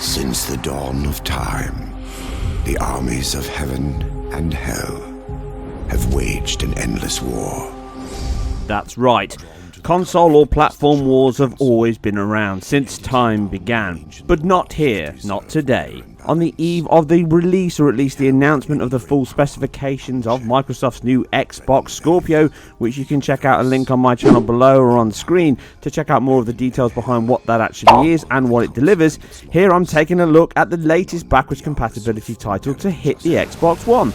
Since the dawn of time, the armies of heaven and hell have waged an endless war. That's right. Console or platform wars have always been around since time began, but not here, not today. On the eve of the release, or at least the announcement of the full specifications of Microsoft's new Xbox Scorpio, which you can check out a link on my channel below or on screen to check out more of the details behind what that actually is and what it delivers, here I'm taking a look at the latest backwards compatibility title to hit the Xbox One.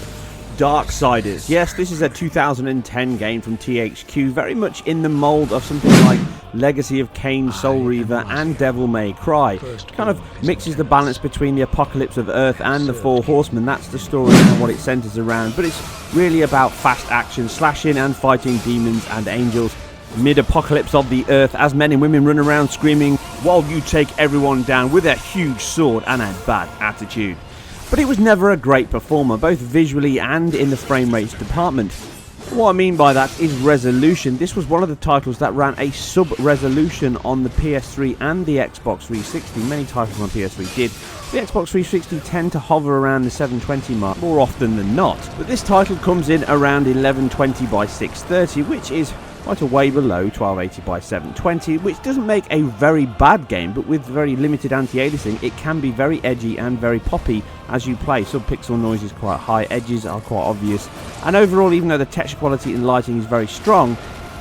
DarkSiders. Yes, this is a 2010 game from THQ, very much in the mould of something like Legacy of Kain, Soul Reaver and Devil May Cry. Kind of mixes the balance between the apocalypse of Earth and the Four Horsemen. That's the story and what it centres around, but it's really about fast action, slashing and fighting demons and angels mid-apocalypse of the Earth as men and women run around screaming while you take everyone down with a huge sword and a bad attitude. But it was never a great performer, both visually and in the frame rates department. What I mean by that is resolution. This was one of the titles that ran a sub-resolution on the PS3 and the Xbox 360. Many titles on PS3 did. The Xbox 360 tend to hover around the 720 mark more often than not. But this title comes in around 1120 by 630, which is quite a way below 1280 by 720, which doesn't make a very bad game, but with very limited anti-aliasing, it can be very edgy and very poppy as you play. Sub-pixel noise is quite high, edges are quite obvious, and overall, even though the texture quality and lighting is very strong,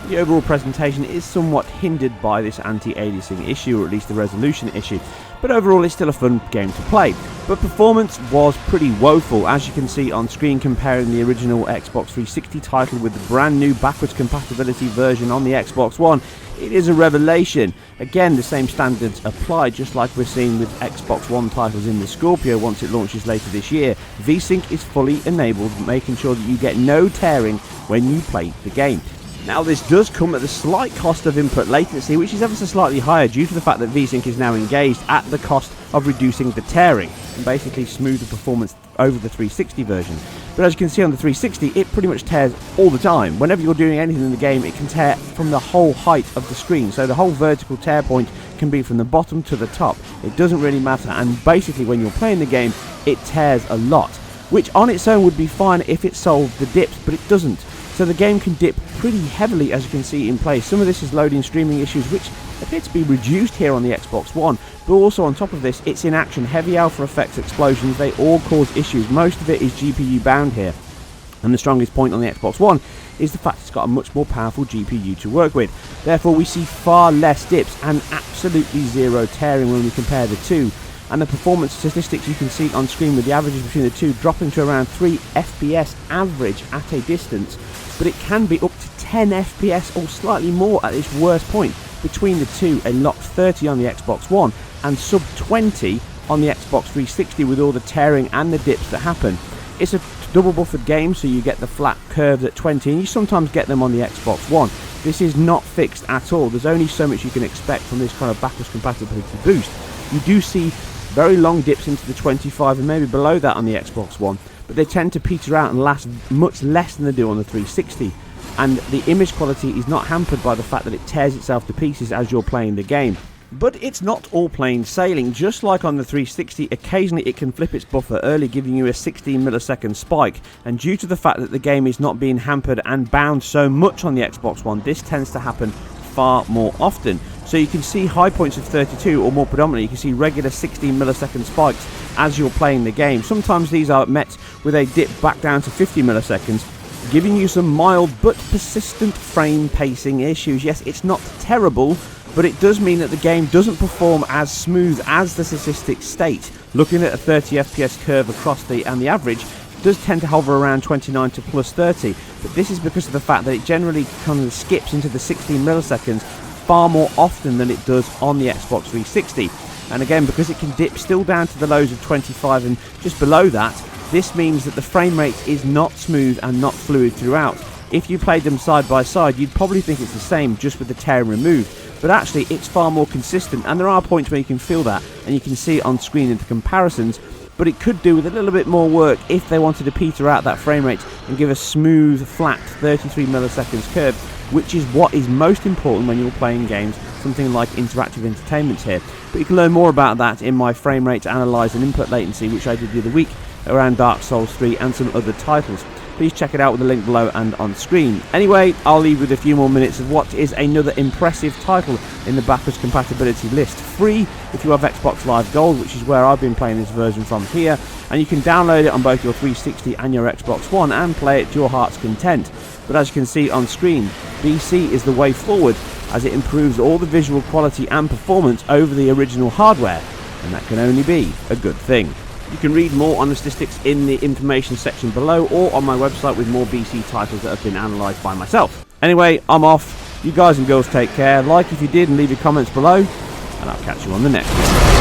the overall presentation is somewhat hindered by this anti-aliasing issue, or at least the resolution issue. But overall, it's still a fun game to play. But performance was pretty woeful, as you can see on screen comparing the original Xbox 360 title with the brand new backwards compatibility version on the Xbox One. It is a revelation. Again, the same standards apply, just like we're seeing with Xbox One titles in the Scorpio once it launches later this year. Vsync is fully enabled, making sure that you get no tearing when you play the game. Now, this does come at the slight cost of input latency, which is ever so slightly higher due to the fact that Vsync is now engaged at the cost of reducing the tearing and basically smooth the performance over the 360 version. But as you can see on the 360, it pretty much tears all the time. Whenever you're doing anything in the game, it can tear from the whole height of the screen. So the whole vertical tear point can be from the bottom to the top. It doesn't really matter, and basically when you're playing the game, it tears a lot, which on its own would be fine if it solved the dips, but it doesn't. So the game can dip pretty heavily, as you can see in play. Some of this is loading streaming issues, which appear to be reduced here on the Xbox One, but also on top of this, it's in action, heavy alpha effects, explosions, they all cause issues. Most of it is GPU bound here, and the strongest point on the Xbox One is the fact it's got a much more powerful GPU to work with. Therefore, we see far less dips and absolutely zero tearing when we compare the two. And the performance statistics you can see on screen with the averages between the two dropping to around 3 FPS average at a distance, but it can be up to 10 FPS or slightly more at its worst point between the two, a locked 30 on the Xbox One and sub 20 on the Xbox 360 with all the tearing and the dips that happen. It's a double buffered game, so you get the flat curves at 20 and you sometimes get them on the Xbox One. This is not fixed at all. There's only so much you can expect from this kind of backwards compatibility boost. You do see very long dips into the 25 and maybe below that on the Xbox One, but they tend to peter out and last much less than they do on the 360. And the image quality is not hampered by the fact that it tears itself to pieces as you're playing the game. But it's not all plain sailing. Just like on the 360, occasionally it can flip its buffer early, giving you a 16 millisecond spike, and due to the fact that the game is not being hampered and bound so much on the Xbox One, this tends to happen far more often. So you can see high points of 32, or more predominantly you can see regular 16 millisecond spikes as you're playing the game. Sometimes these are met with a dip back down to 50 milliseconds, giving you some mild but persistent frame pacing issues. Yes, it's not terrible, but it does mean that the game doesn't perform as smooth as the statistics state. Looking at a 30 FPS curve across the average does tend to hover around 29 to plus 30, but this is because of the fact that it generally kind of skips into the 16 milliseconds far more often than it does on the Xbox 360. And again, because it can dip still down to the lows of 25 and just below that, this means that the frame rate is not smooth and not fluid throughout. If you played them side by side, you'd probably think it's the same, just with the tearing removed, but actually it's far more consistent, and there are points where you can feel that and you can see it on screen in the comparisons. But it could do with a little bit more work if they wanted to peter out that frame rate and give a smooth, flat 33 milliseconds curve which is what is most important when you're playing games, something like interactive entertainment here. But you can learn more about that in my frame rate analyze and input latency, which I did the other week around Dark Souls 3 and some other titles. Please check it out with the link below and on screen. Anyway, I'll leave with a few more minutes of what is another impressive title in the backwards compatibility list. Free if you have Xbox Live Gold, which is where I've been playing this version from here, and you can download it on both your 360 and your Xbox One and play it to your heart's content. But as you can see on screen, BC is the way forward, as it improves all the visual quality and performance over the original hardware, and that can only be a good thing. You can read more on the statistics in the information section below or on my website with more BC titles that have been analysed by myself. Anyway, I'm off. You guys and girls take care. Like if you did and leave your comments below, and I'll catch you on the next one.